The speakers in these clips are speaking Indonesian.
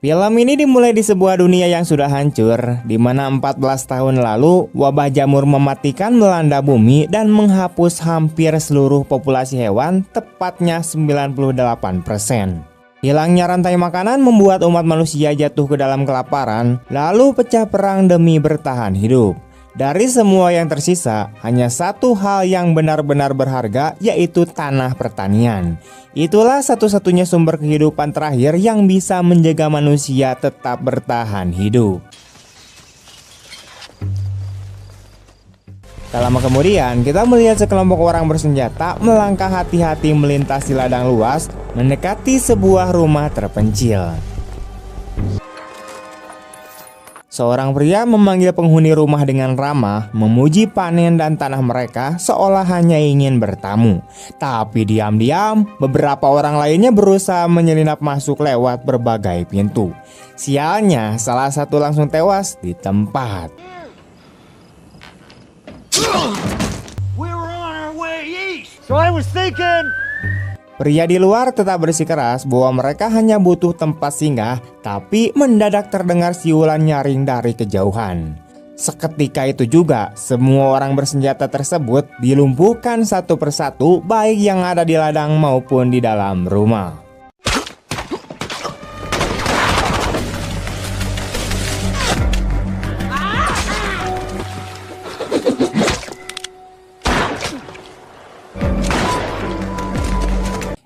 Film ini dimulai di sebuah dunia yang sudah hancur, di mana 14 tahun lalu wabah jamur mematikan melanda bumi dan menghapus hampir seluruh populasi hewan, tepatnya 98%. Hilangnya rantai makanan membuat umat manusia jatuh ke dalam kelaparan, lalu pecah perang demi bertahan hidup. Dari semua yang tersisa, hanya satu hal yang benar-benar berharga, yaitu tanah pertanian. Itulah satu-satunya sumber kehidupan terakhir yang bisa menjaga manusia tetap bertahan hidup. Tak lama kemudian, kita melihat sekelompok orang bersenjata melangkah hati-hati melintasi ladang luas, mendekati sebuah rumah terpencil. Seorang pria memanggil penghuni rumah dengan ramah, memuji panen dan tanah mereka seolah hanya ingin bertamu. Tapi diam-diam, beberapa orang lainnya berusaha menyelinap masuk lewat berbagai pintu. Sialnya, salah satu langsung tewas di tempat. Pria di luar tetap bersikeras bahwa mereka hanya butuh tempat singgah, tapi mendadak terdengar siulan nyaring dari kejauhan. Seketika itu juga, semua orang bersenjata tersebut dilumpuhkan satu persatu, baik yang ada di ladang maupun di dalam rumah.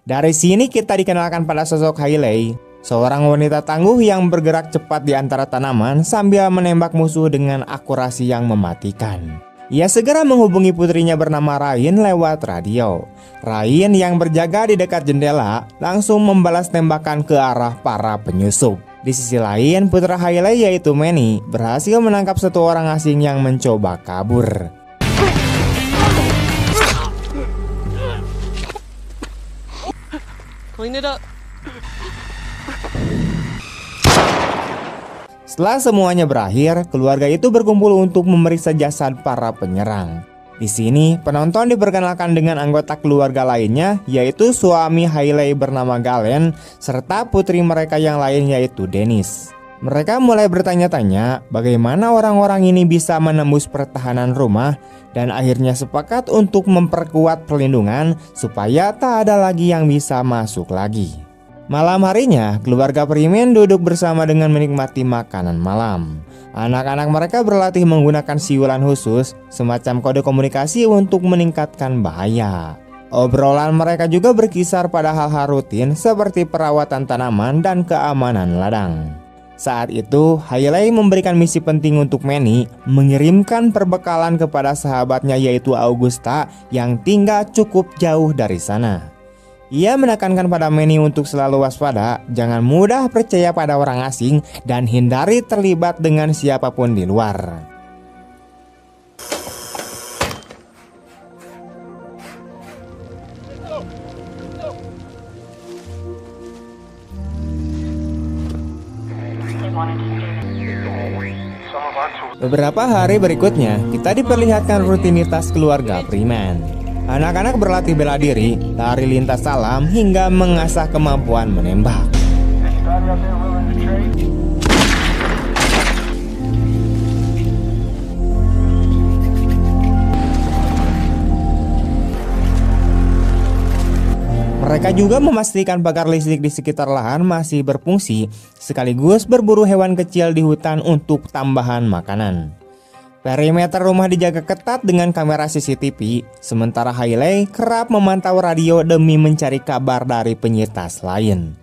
Dari sini kita dikenalkan pada sosok Hailey, seorang wanita tangguh yang bergerak cepat di antara tanaman sambil menembak musuh dengan akurasi yang mematikan. Ia segera menghubungi putrinya bernama Rain lewat radio. Rain yang berjaga di dekat jendela langsung membalas tembakan ke arah para penyusup. Di sisi lain, putra Hailey yaitu Manny berhasil menangkap satu orang asing yang mencoba kabur. Clean it up. Setelah semuanya berakhir, keluarga itu berkumpul untuk memeriksa jasad para penyerang. Di sini, penonton diperkenalkan dengan anggota keluarga lainnya, yaitu suami Hailey bernama Galen, serta putri mereka yang lain yaitu Dennis. Mereka mulai bertanya-tanya bagaimana orang-orang ini bisa menembus pertahanan rumah dan akhirnya sepakat untuk memperkuat perlindungan supaya tak ada lagi yang bisa masuk lagi. Malam harinya, keluarga Freeman duduk bersama dengan menikmati makanan malam. Anak-anak mereka berlatih menggunakan siulan khusus, semacam kode komunikasi untuk meningkatkan bahaya. Obrolan mereka juga berkisar pada hal-hal rutin seperti perawatan tanaman dan keamanan ladang. Saat itu, Hailey memberikan misi penting untuk Manny, mengirimkan perbekalan kepada sahabatnya yaitu Augusta yang tinggal cukup jauh dari sana. Ia menekankan pada Manny untuk selalu waspada, jangan mudah percaya pada orang asing, dan hindari terlibat dengan siapapun di luar. Beberapa hari berikutnya, kita diperlihatkan rutinitas keluarga Freeman. Anak-anak berlatih bela diri, lari lintas alam, hingga mengasah kemampuan menembak. Mereka juga memastikan pagar listrik di sekitar lahan masih berfungsi, sekaligus berburu hewan kecil di hutan untuk tambahan makanan. Perimeter rumah dijaga ketat dengan kamera CCTV, sementara Hailey kerap memantau radio demi mencari kabar dari penyintas lain.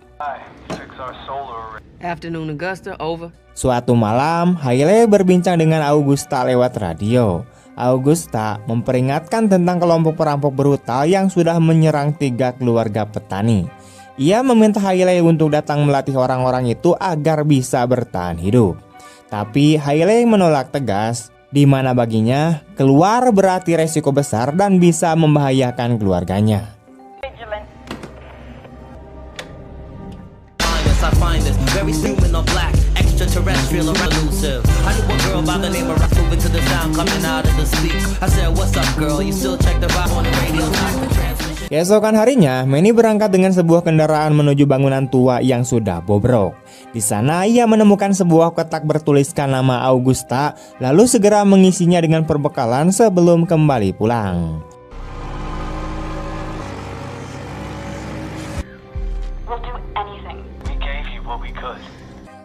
Afternoon Augusta, over. Suatu malam, Hailey berbincang dengan Augusta lewat radio. Augusta memperingatkan tentang kelompok perampok brutal yang sudah menyerang 3 keluarga petani. Ia meminta Hailey untuk datang melatih orang-orang itu agar bisa bertahan hidup. Tapi Hailey menolak tegas, di mana baginya keluar berarti resiko besar dan bisa membahayakan keluarganya. Extraterrestrial or elusive. I knew a girl by the name of Rock moving to the sound coming out of the speak. I said, what's up, girl? You still check the vibe on the radio? Not the transmission. Keesokan harinya, Manny berangkat dengan sebuah kendaraan menuju bangunan tua yang sudah bobrok. Di sana ia menemukan sebuah kotak bertuliskan nama Augusta, lalu segera mengisinya dengan perbekalan sebelum kembali pulang. We'll do anything. We gave you what we could.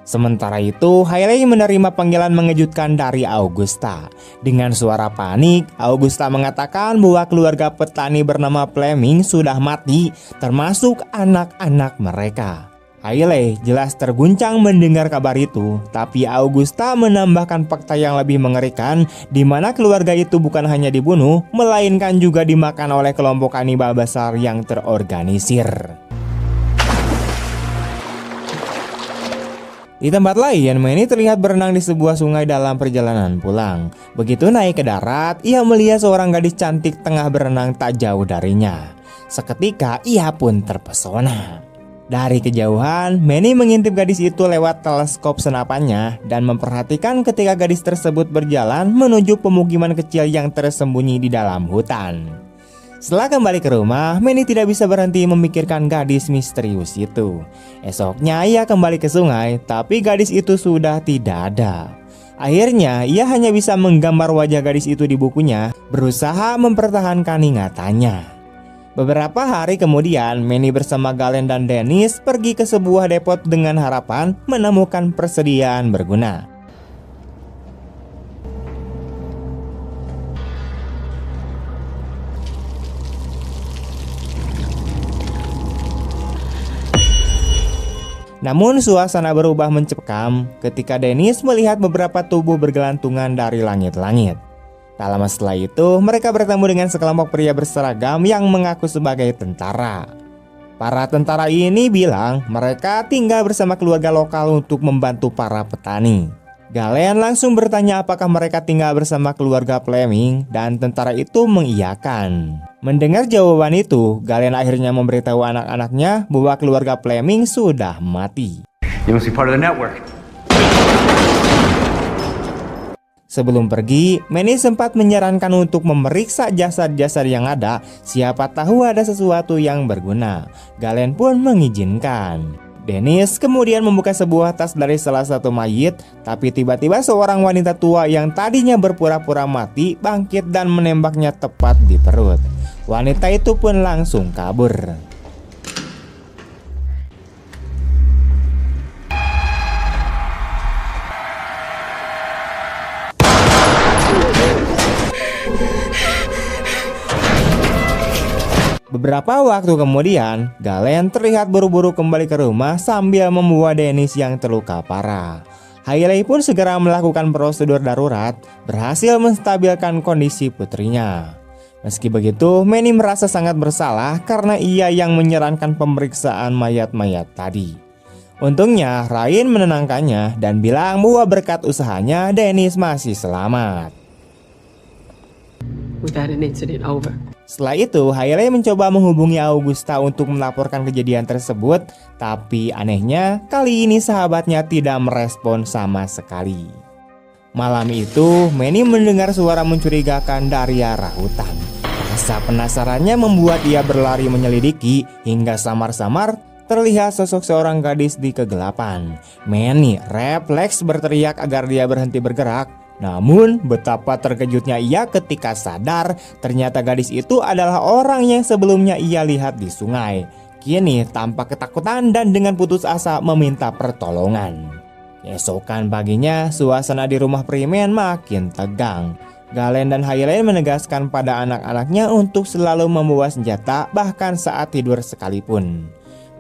Sementara itu, Hailey menerima panggilan mengejutkan dari Augusta. Dengan suara panik, Augusta mengatakan bahwa keluarga petani bernama Fleming sudah mati, termasuk anak-anak mereka. Hailey jelas terguncang mendengar kabar itu, tapi Augusta menambahkan fakta yang lebih mengerikan, di mana keluarga itu bukan hanya dibunuh, melainkan juga dimakan oleh kelompok kanibal besar yang terorganisir. Di tempat lain, Manny terlihat berenang di sebuah sungai dalam perjalanan pulang. Begitu naik ke darat, ia melihat seorang gadis cantik tengah berenang tak jauh darinya. Seketika ia pun terpesona. Dari kejauhan, Manny mengintip gadis itu lewat teleskop senapannya dan memperhatikan ketika gadis tersebut berjalan menuju pemukiman kecil yang tersembunyi di dalam hutan. Setelah kembali ke rumah, Manny tidak bisa berhenti memikirkan gadis misterius itu. Esoknya ia kembali ke sungai, tapi gadis itu sudah tidak ada. Akhirnya ia hanya bisa menggambar wajah gadis itu di bukunya, berusaha mempertahankan ingatannya. Beberapa hari kemudian, Manny bersama Galen dan Dennis pergi ke sebuah depot dengan harapan menemukan persediaan berguna. Namun suasana berubah mencekam ketika Dennis melihat beberapa tubuh bergelantungan dari langit-langit. Tak lama setelah itu, mereka bertemu dengan sekelompok pria berseragam yang mengaku sebagai tentara. Para tentara ini bilang mereka tinggal bersama keluarga lokal untuk membantu para petani. Galen langsung bertanya apakah mereka tinggal bersama keluarga Fleming, dan tentara itu mengiyakan. Mendengar jawaban itu, Galen akhirnya memberitahu anak-anaknya bahwa keluarga Fleming sudah mati. You must be part of the network. Sebelum pergi, Manny sempat menyarankan untuk memeriksa jasad-jasad yang ada, siapa tahu ada sesuatu yang berguna. Galen pun mengizinkan. Dennis kemudian membuka sebuah tas dari salah satu mayit, tapi tiba-tiba seorang wanita tua yang tadinya berpura-pura mati bangkit dan menembaknya tepat di perut. Wanita itu pun langsung kabur. Beberapa waktu kemudian, Galen terlihat buru-buru kembali ke rumah sambil membawa Dennis yang terluka parah. Hailey pun segera melakukan prosedur darurat, berhasil menstabilkan kondisi putrinya. Meski begitu, Manny merasa sangat bersalah karena ia yang menyarankan pemeriksaan mayat-mayat tadi. Untungnya, Ryan menenangkannya dan bilang bahwa berkat usahanya, Dennis masih selamat. We've had an incident over. Setelah itu, Hailey mencoba menghubungi Augusta untuk melaporkan kejadian tersebut, tapi anehnya kali ini sahabatnya tidak merespon sama sekali. Malam itu, Manny mendengar suara mencurigakan dari arah hutan. Rasa penasarannya membuat ia berlari menyelidiki hingga samar-samar terlihat sosok seorang gadis di kegelapan. Manny refleks berteriak agar dia berhenti bergerak. Namun betapa terkejutnya ia ketika sadar ternyata gadis itu adalah orang yang sebelumnya ia lihat di sungai. Kini tampak ketakutan dan dengan putus asa meminta pertolongan. Keesokan paginya, suasana di rumah Freeman makin tegang. Galen dan Hailey menegaskan pada anak-anaknya untuk selalu membawa senjata bahkan saat tidur sekalipun.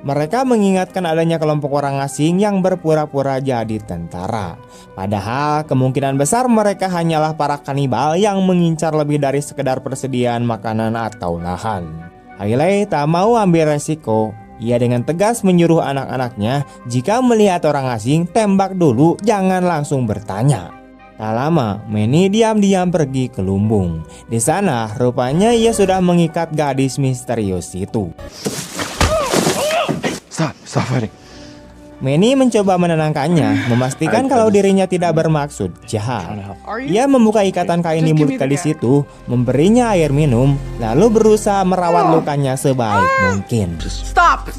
Mereka mengingatkan adanya kelompok orang asing yang berpura-pura jadi tentara. Padahal kemungkinan besar mereka hanyalah para kanibal yang mengincar lebih dari sekedar persediaan makanan atau lahan. Hailey tak mau ambil resiko. Ia dengan tegas menyuruh anak-anaknya jika melihat orang asing tembak dulu, jangan langsung bertanya. Tak lama, Manny diam-diam pergi ke lumbung. Di sana rupanya ia sudah mengikat gadis misterius itu. Stop fighting. Manny mencoba menenangkannya, memastikan kalau dirinya tidak bermaksud jahat. Ia membuka ikatan kain di mulut gadis itu, memberinya air minum, lalu berusaha merawat lukanya sebaik mungkin. Stop!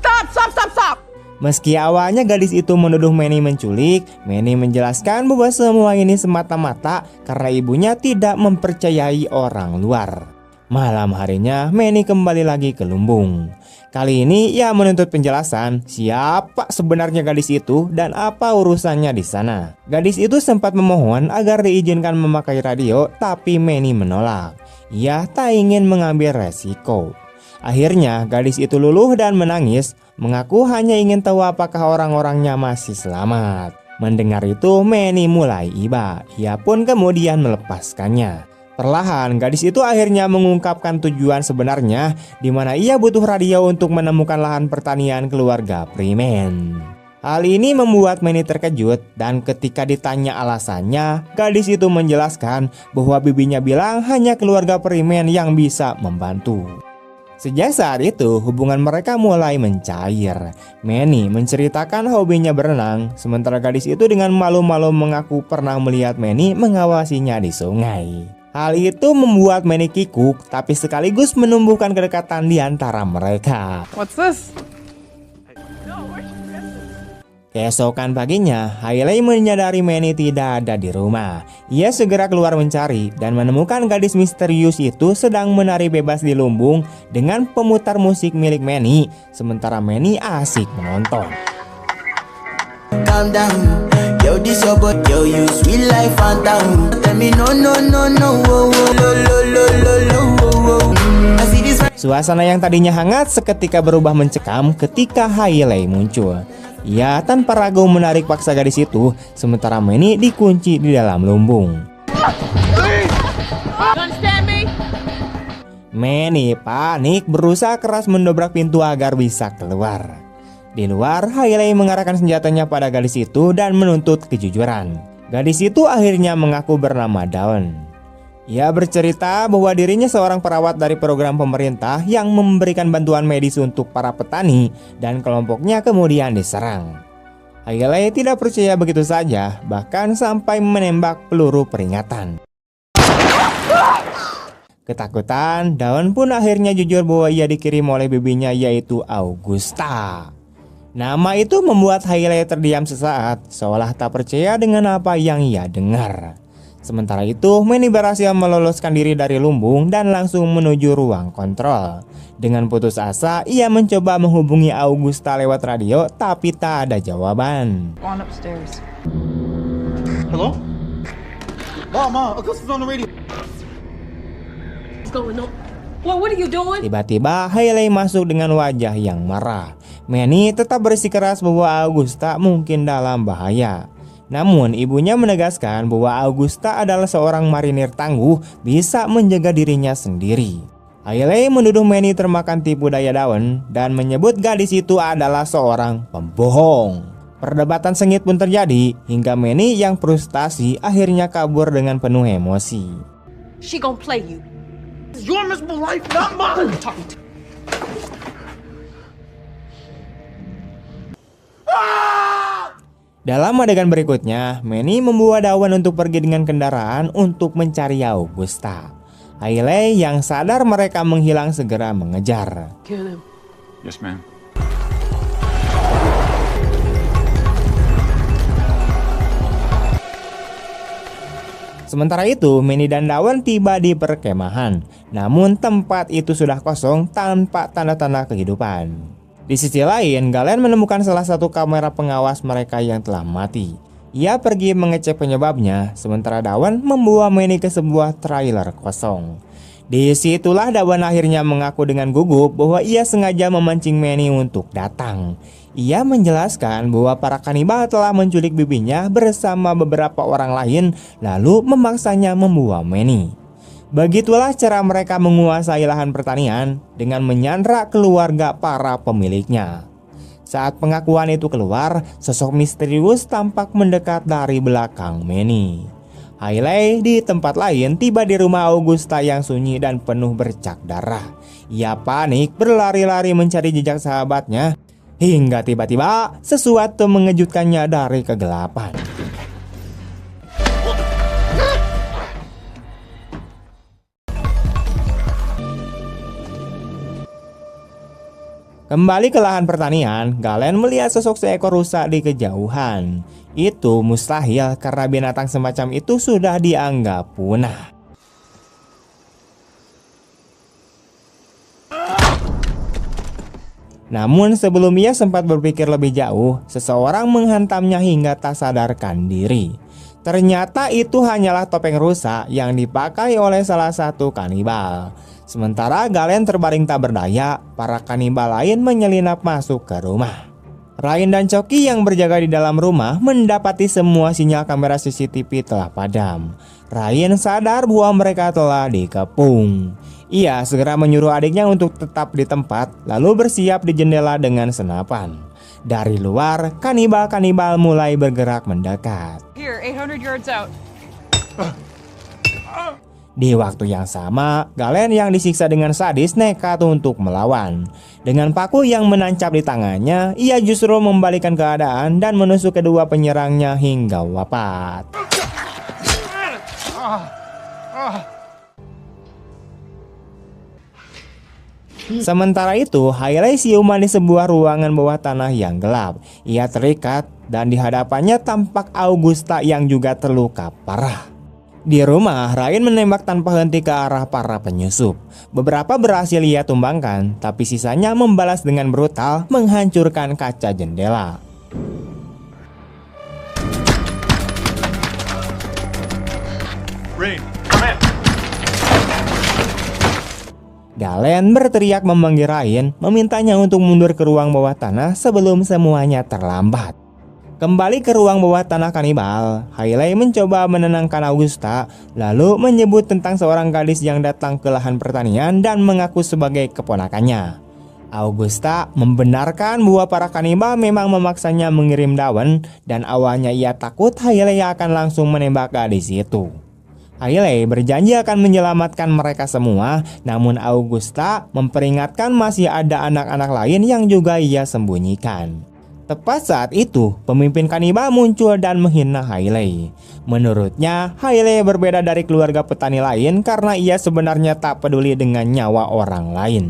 Meski awalnya gadis itu menuduh Manny menculik, Manny menjelaskan bahwa semua ini semata-mata karena ibunya tidak mempercayai orang luar. Malam harinya, Manny kembali lagi ke lumbung. Kali ini ia menuntut penjelasan siapa sebenarnya gadis itu dan apa urusannya di sana. Gadis itu sempat memohon agar diizinkan memakai radio, tapi Manny menolak. Ia tak ingin mengambil resiko. Akhirnya gadis itu luluh dan menangis, mengaku hanya ingin tahu apakah orang-orangnya masih selamat. Mendengar itu, Manny mulai iba. Ia pun kemudian melepaskannya. Perlahan, gadis itu akhirnya mengungkapkan tujuan sebenarnya, di mana ia butuh radio untuk menemukan lahan pertanian keluarga Freeman. Hal ini membuat Manny terkejut, dan ketika ditanya alasannya, gadis itu menjelaskan bahwa bibinya bilang hanya keluarga Freeman yang bisa membantu. Sejak saat itu, hubungan mereka mulai mencair. Manny menceritakan hobinya berenang, sementara gadis itu dengan malu-malu mengaku pernah melihat Manny mengawasinya di sungai. Hal itu membuat Manny kikuk, tapi sekaligus menumbuhkan kedekatan di antara mereka. What's this? Keesokan paginya, Hailey menyadari Manny tidak ada di rumah. Ia segera keluar mencari dan menemukan gadis misterius itu sedang menari bebas di lumbung dengan pemutar musik milik Manny, sementara Manny asik menonton. Calm down, yo this your boy, yo you sweet life phantom. Tell me no, oh, lo, lo. I see this. Suasana yang tadinya hangat seketika berubah mencekam ketika Hailey muncul. Ia tanpa ragu menarik paksa gadis itu, sementara Manny dikunci di dalam lumbung. Manny panik berusaha keras mendobrak pintu agar bisa keluar. Di luar, Hailey mengarahkan senjatanya pada gadis itu dan menuntut kejujuran. Gadis itu akhirnya mengaku bernama Dawn. Ia bercerita bahwa dirinya seorang perawat dari program pemerintah yang memberikan bantuan medis untuk para petani dan kelompoknya kemudian diserang. Hailey tidak percaya begitu saja, bahkan sampai menembak peluru peringatan. Ketakutan, Dawn pun akhirnya jujur bahwa ia dikirim oleh bibinya yaitu Augusta. Nama itu membuat Hailey terdiam sesaat, seolah tak percaya dengan apa yang ia dengar. Sementara itu, Manny berhasil meloloskan diri dari lumbung dan langsung menuju ruang kontrol. Dengan putus asa, ia mencoba menghubungi Augusta lewat radio, tapi tak ada jawaban. On upstairs. Hello? Mom, Augusta's on the radio. What's going on? What are you doing? Tiba-tiba, Hailey masuk dengan wajah yang marah. Manny tetap bersikeras bahwa Augusta mungkin dalam bahaya. Namun ibunya menegaskan bahwa Augusta adalah seorang marinir tangguh, bisa menjaga dirinya sendiri. Hailey menuduh Manny termakan tipu daya Dawn dan menyebut gadis itu adalah seorang pembohong. Perdebatan sengit pun terjadi hingga Manny yang frustasi akhirnya kabur dengan penuh emosi. She gonna play you. It's your miserable life, not mine. Dalam adegan berikutnya, Manny membawa Dawn untuk pergi dengan kendaraan untuk mencari Augusta. Hailey yang sadar mereka menghilang segera mengejar. Kill him. Yes, ma'am. Sementara itu, Manny dan Dawn tiba di perkemahan. Namun tempat itu sudah kosong tanpa tanda-tanda kehidupan. Di sisi lain, Galen menemukan salah satu kamera pengawas mereka yang telah mati. Ia pergi mengecek penyebabnya, sementara Dawn membawa Manny ke sebuah trailer kosong. Disitulah Dawn akhirnya mengaku dengan gugup bahwa ia sengaja memancing Manny untuk datang. Ia menjelaskan bahwa para kanibal telah menculik bibinya bersama beberapa orang lain, lalu memaksanya membawa Manny. Begitulah cara mereka menguasai lahan pertanian dengan menyandra keluarga para pemiliknya. Saat pengakuan itu keluar, sosok misterius tampak mendekat dari belakang Manny. Hailey di tempat lain tiba di rumah Augusta yang sunyi dan penuh bercak darah. Ia panik berlari-lari mencari jejak sahabatnya Hingga tiba-tiba sesuatu mengejutkannya dari kegelapan. Kembali ke lahan pertanian, Galen melihat sosok seekor rusa di kejauhan. Itu mustahil karena binatang semacam itu sudah dianggap punah. Namun sebelum ia sempat berpikir lebih jauh, seseorang menghantamnya hingga tak sadarkan diri. Ternyata itu hanyalah topeng rusa yang dipakai oleh salah satu kanibal. Sementara Galen terbaring tak berdaya, para kanibal lain menyelinap masuk ke rumah. Ryan dan Coki yang berjaga di dalam rumah mendapati semua sinyal kamera CCTV telah padam. Ryan sadar bahwa mereka telah dikepung. Ia segera menyuruh adiknya untuk tetap di tempat, lalu bersiap di jendela dengan senapan. Dari luar, kanibal-kanibal mulai bergerak mendekat. Here, 800 yards out. Di waktu yang sama, Galen yang disiksa dengan sadis nekat untuk melawan. Dengan paku yang menancap di tangannya, ia justru membalikan keadaan dan menusuk kedua penyerangnya hingga wafat. Sementara itu, Hailey siuman di sebuah ruangan bawah tanah yang gelap. Ia terikat dan di hadapannya tampak Augusta yang juga terluka parah. Di rumah, Ryan menembak tanpa henti ke arah para penyusup. Beberapa berhasil ia tumbangkan, tapi sisanya membalas dengan brutal menghancurkan kaca jendela. Rain, come in. Galen berteriak memanggil Ryan, memintanya untuk mundur ke ruang bawah tanah sebelum semuanya terlambat. Kembali ke ruang bawah tanah kanibal, Hailey mencoba menenangkan Augusta, lalu menyebut tentang seorang gadis yang datang ke lahan pertanian dan mengaku sebagai keponakannya. Augusta membenarkan bahwa para kanibal memang memaksanya mengirim daun dan awalnya ia takut Hailey akan langsung menembak gadis itu. Hailey berjanji akan menyelamatkan mereka semua, namun Augusta memperingatkan masih ada anak-anak lain yang juga ia sembunyikan. Tepat saat itu, pemimpin kanibal muncul dan menghina Hailey. Menurutnya, Hailey berbeda dari keluarga petani lain karena ia sebenarnya tak peduli dengan nyawa orang lain.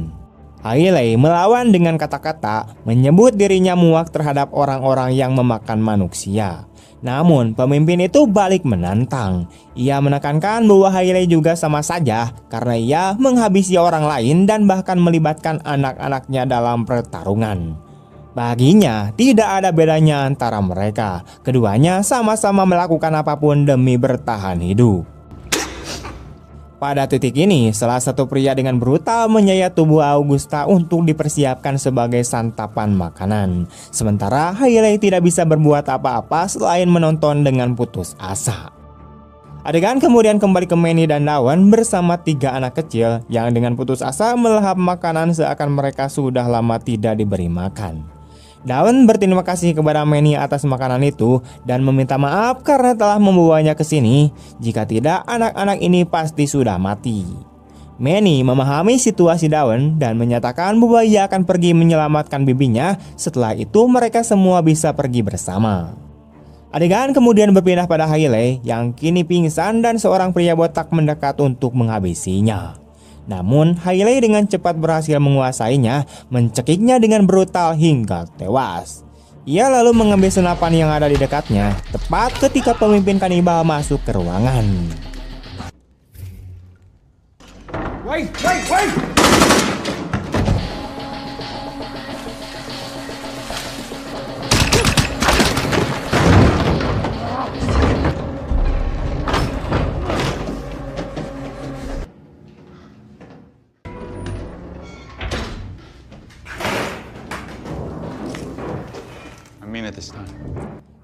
Hailey melawan dengan kata-kata, menyebut dirinya muak terhadap orang-orang yang memakan manusia. Namun, pemimpin itu balik menantang. Ia menekankan bahwa Hailey juga sama saja karena ia menghabisi orang lain dan bahkan melibatkan anak-anaknya dalam pertarungan. Baginya, tidak ada bedanya antara mereka. Keduanya sama-sama melakukan apapun demi bertahan hidup. Pada titik ini, salah satu pria dengan brutal menyayat tubuh Augusta untuk dipersiapkan sebagai santapan makanan. Sementara Hailey tidak bisa berbuat apa-apa selain menonton dengan putus asa. Adegan kemudian kembali ke Manny dan Dawn bersama 3 anak kecil yang dengan putus asa melahap makanan seakan mereka sudah lama tidak diberi makan. Dawn berterima kasih kepada Manny atas makanan itu dan meminta maaf karena telah membawanya ke sini. Jika tidak, anak-anak ini pasti sudah mati. Manny memahami situasi Dawn dan menyatakan bahwa ia akan pergi menyelamatkan bibinya. Setelah itu mereka semua bisa pergi bersama. Adegan kemudian berpindah pada Hailey yang kini pingsan dan seorang pria botak mendekat untuk menghabisinya. Namun Hailey dengan cepat berhasil menguasainya, mencekiknya dengan brutal hingga tewas. Ia lalu mengambil senapan yang ada di dekatnya, tepat ketika pemimpin kanibal masuk ke ruangan. Wait!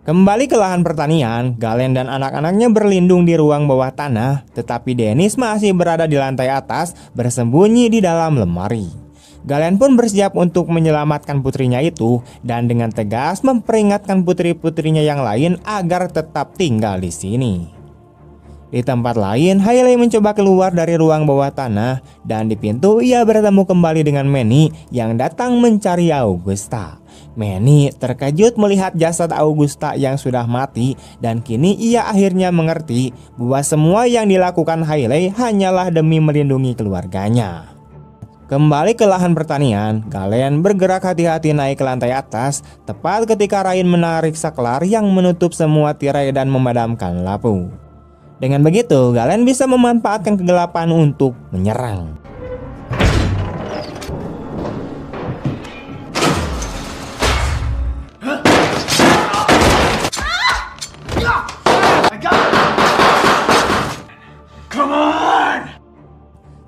Kembali ke lahan pertanian, Galen dan anak-anaknya berlindung di ruang bawah tanah, tetapi Dennis masih berada di lantai atas bersembunyi di dalam lemari. Galen pun bersiap untuk menyelamatkan putrinya itu dan dengan tegas memperingatkan putri-putrinya yang lain agar tetap tinggal di sini. Di tempat lain, Hailey mencoba keluar dari ruang bawah tanah dan di pintu ia bertemu kembali dengan Manny yang datang mencari Augusta. Manny terkejut melihat jasad Augusta yang sudah mati dan kini ia akhirnya mengerti bahwa semua yang dilakukan Hailey hanyalah demi melindungi keluarganya. Kembali ke lahan pertanian, Galen bergerak hati-hati naik ke lantai atas tepat ketika Ryan menarik saklar yang menutup semua tirai dan memadamkan lampu. Dengan begitu, Galen bisa memanfaatkan kegelapan untuk menyerang.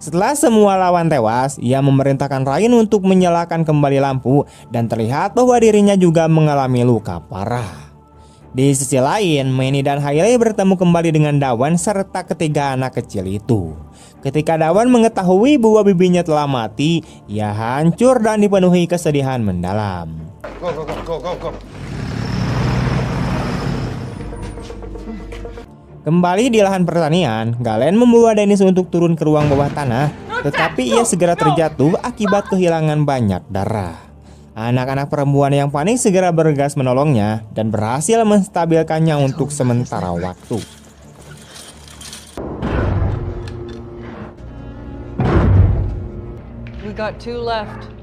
Setelah semua lawan tewas, ia memerintahkan Ryan untuk menyalakan kembali lampu dan terlihat bahwa dirinya juga mengalami luka parah. Di sisi lain, Manny dan Hailey bertemu kembali dengan Dawan serta ketiga anak kecil itu. Ketika Dawan mengetahui bahwa bibinya telah mati, ia hancur dan dipenuhi kesedihan mendalam. Kembali di lahan pertanian, Galen membawa Dennis untuk turun ke ruang bawah tanah, tetapi ia segera terjatuh akibat kehilangan banyak darah. Anak-anak perempuan yang panik segera bergegas menolongnya dan berhasil menstabilkannya untuk sementara waktu. We got 2 left.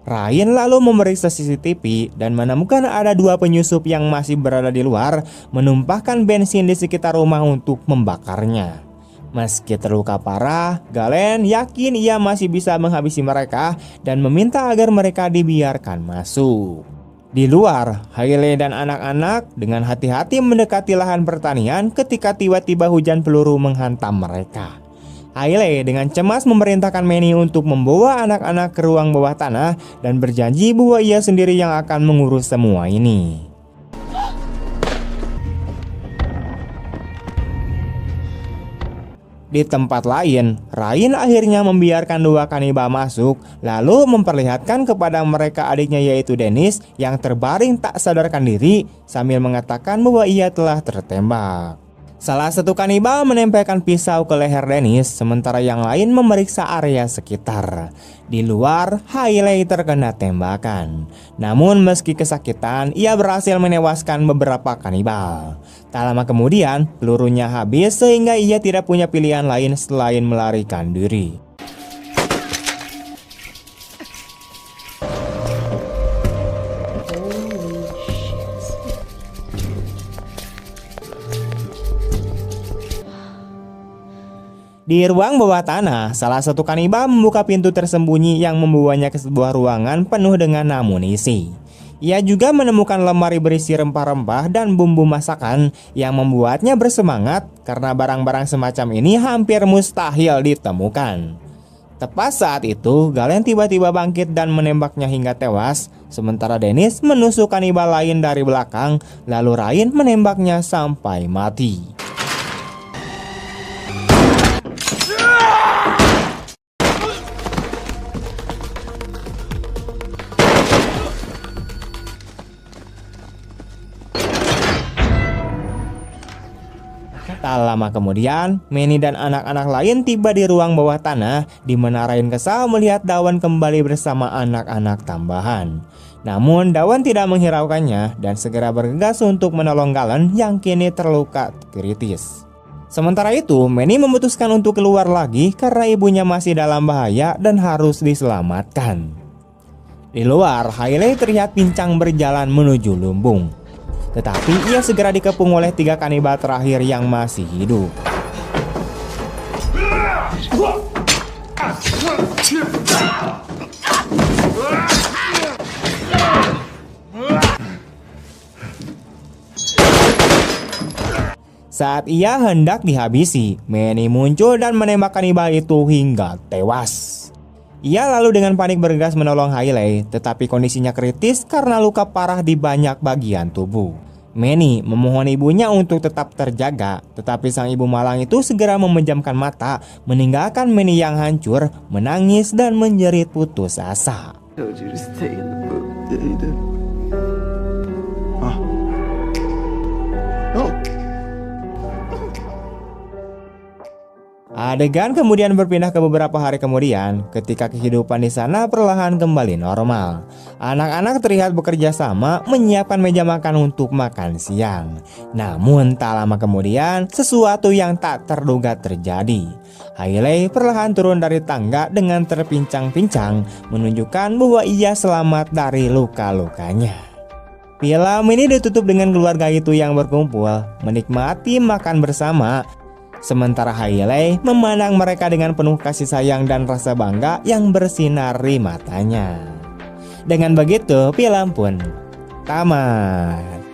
Ryan lalu memeriksa CCTV dan menemukan ada 2 penyusup yang masih berada di luar menumpahkan bensin di sekitar rumah untuk membakarnya. Meski terluka parah, Galen yakin ia masih bisa menghabisi mereka dan meminta agar mereka dibiarkan masuk. Di luar, Hailey dan anak-anak dengan hati-hati mendekati lahan pertanian ketika tiba-tiba hujan peluru menghantam mereka. Hailey dengan cemas memerintahkan Manny untuk membawa anak-anak ke ruang bawah tanah dan berjanji bahwa ia sendiri yang akan mengurus semua ini. Di tempat lain, Ryan akhirnya membiarkan 2 kanibal masuk, lalu memperlihatkan kepada mereka adiknya yaitu Dennis yang terbaring tak sadarkan diri sambil mengatakan bahwa ia telah tertembak. Salah satu kanibal menempelkan pisau ke leher Dennis, sementara yang lain memeriksa area sekitar. Di luar, Hailey terkena tembakan. Namun meski kesakitan, ia berhasil menewaskan beberapa kanibal. Tak lama kemudian, pelurunya habis sehingga ia tidak punya pilihan lain selain melarikan diri. Di ruang bawah tanah, salah satu kanibal membuka pintu tersembunyi yang membawanya ke sebuah ruangan penuh dengan amunisi. Ia juga menemukan lemari berisi rempah-rempah dan bumbu masakan yang membuatnya bersemangat karena barang-barang semacam ini hampir mustahil ditemukan. Tepat saat itu, Galen tiba-tiba bangkit dan menembaknya hingga tewas, sementara Dennis menusuk kanibal lain dari belakang, lalu Ryan menembaknya sampai mati. Tak lama kemudian, Manny dan anak-anak lain tiba di ruang bawah tanah di mana Ryan kesal melihat Dawan kembali bersama anak-anak tambahan. Namun Dawan tidak menghiraukannya dan segera bergegas untuk menolong Galen yang kini terluka kritis. Sementara itu, Manny memutuskan untuk keluar lagi karena ibunya masih dalam bahaya dan harus diselamatkan. Di luar, Hailey terlihat pincang berjalan menuju lumbung. Tetapi ia segera dikepung oleh 3 kanibal terakhir yang masih hidup. Saat ia hendak dihabisi, Manny muncul dan menembak kanibal itu hingga tewas. Ia lalu dengan panik bergegas menolong Hailey, tetapi kondisinya kritis karena luka parah di banyak bagian tubuh. Manny memohon ibunya untuk tetap terjaga, tetapi sang ibu malang itu segera memejamkan mata, meninggalkan Manny yang hancur, menangis dan menjerit putus asa. Adegan kemudian berpindah ke beberapa hari kemudian ketika kehidupan di sana perlahan kembali normal. Anak-anak terlihat bekerja sama menyiapkan meja makan untuk makan siang. Namun tak lama kemudian sesuatu yang tak terduga terjadi. Hailey perlahan turun dari tangga dengan terpincang-pincang, menunjukkan bahwa ia selamat dari luka-lukanya. Film ini ditutup dengan keluarga itu yang berkumpul menikmati makan bersama, sementara Hailey memandang mereka dengan penuh kasih sayang dan rasa bangga yang bersinar di matanya. Dengan begitu, film pun tamat.